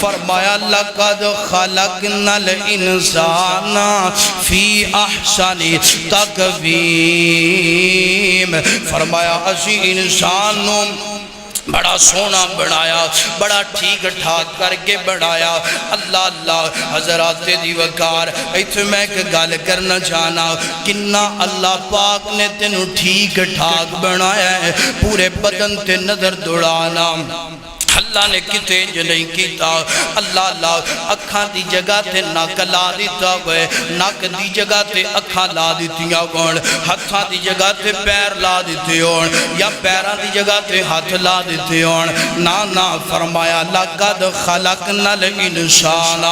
فرمایا لقد خلقنا الانسان فی احسن تقویم، فرمایا اسی انسان نو بڑا سونا بنایا، بڑا ٹھیک ٹھاک کر کے بنایا۔ اللہ اللہ حضرات دی وقار ایتھے میں ایک گل کرنا چاہنا، کنہ اللہ پاک نے تینوں ٹھیک ٹھاک بنایا ہے، پورے بدن تے نظر دوڑانا اللہ نے کتے جو نہیں کیتا۔ اللہ اللہ اکھاں دی جگہ تے ناک لا دیتا ہوئے، ناک دی جگہ تے اکھاں لا دیتیاں گون، ہتھاں دی جگہ تے پیر لا دیتے ہون، یا پیران دی جگہ تے ہاتھ لا دیتے ہون۔ نا فرمایا لقد خلقنا الانسان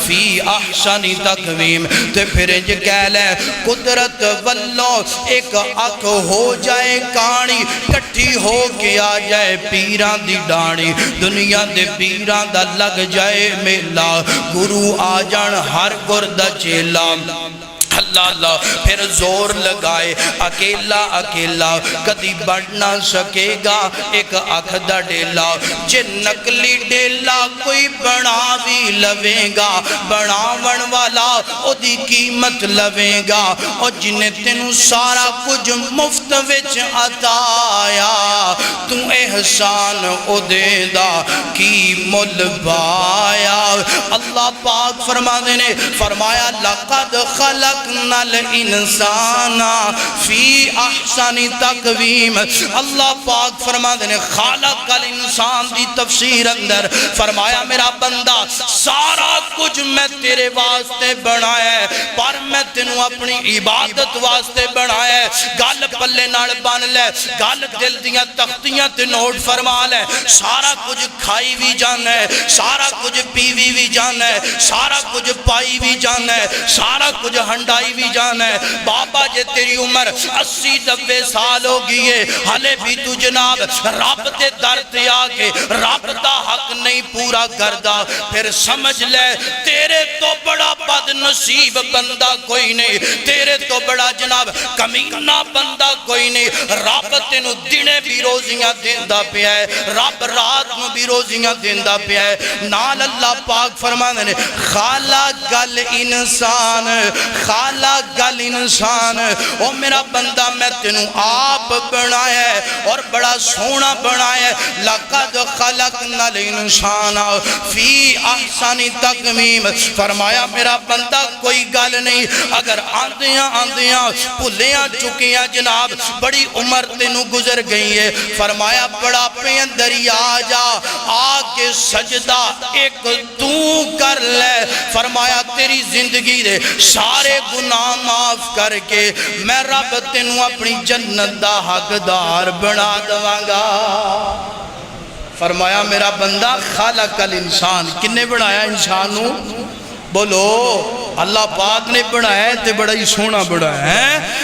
فی احسن تقویم، تے پھر انج کہہ لے قدرت واللہ ایک اکھ ہو جائے کانی، کٹھی ہو کے آ جائے پیران دی ڈانی، دنیا دے پیران دا لگ جائے میلا، گرو آ جان ہر گردہ چیلا۔ اللہ اللہ پھر زور لگائے اکیلا اکیلا کدی بڑھ نہ سکے گا ایک آنکھ دا ڈیلا، جے نکلی ڈیلا کوئی بنا بھی لوے گا، بناون والا او دی قیمت لوے گا، اور جنہیں تینوں سارا کچھ مفت وچ عطایا، تو احسان او دے دا کی مل بایا۔ اللہ پاک فرما دینے فرمایا لقد خلق الانسان فی احسن تقویم۔ اللہ پاک فرما دینے خالق الانسان دی تفسیر اندر فرمایا میرا بندہ سارا کچھ میں تیرے واسطے بنایا ہے، پر میں تینوں اپنی عبادت واسطے بنایا ہے۔ گل پلے نال بن لے، گل دل دیاں تختیاں تے نوٹ فرما لے، سارا کچھ کھائی بھی جانا ہے، سارا کچھ پیوی بھی جانا ہے، سارا کچھ پائی بھی جانا ہے، سارا کچھ ہنڈائی بھی جانا ہے۔ بابا جے تیری عمر 80-90 سال ہو گئے، حالے بھی تو جناب رب دے در تے آگے رب دا حق نہیں پورا کردہ، پھر سمجھ لے تیرے تو بڑا بد نصیب بندہ کوئی نہیں، تیرے تو بڑا جناب کمینہ بندہ کوئی نہیں۔ رب تینوں دنے بھی روزیاں دیندہ پہ ہے، رب رات میں بھی روزیاں دیندہ پہ ہے۔ نال اللہ پاک فرمانے نے خالق الانسان، خالق الانسان، او میرا بندہ میں تینوں آپ بنایا ہے اور بڑا سونا بنایا ہے۔ لقد خلقنا الانسان فی احسن تقویم، فرمایا میرا بندہ کوئی گل نہیں، اگر آندیاں پھلیاں چکیاں جناب بڑی عمر تینوں گزر گئی ہے، فرمایا بڑا پہ اندر آ جا، آکے سجدہ ایک تو کر لے، فرمایا تیری زندگی دے سارے گناہ معاف کر کے میں رب تینوں اپنی جنت دا حقدار بنا دوانگا۔ فرمایا میرا بندہ خالق الانسان، کنے بنایا انسانوں؟ بولو اللہ پاک نے بنایا تے بڑا ہی سونا بنایا ہے۔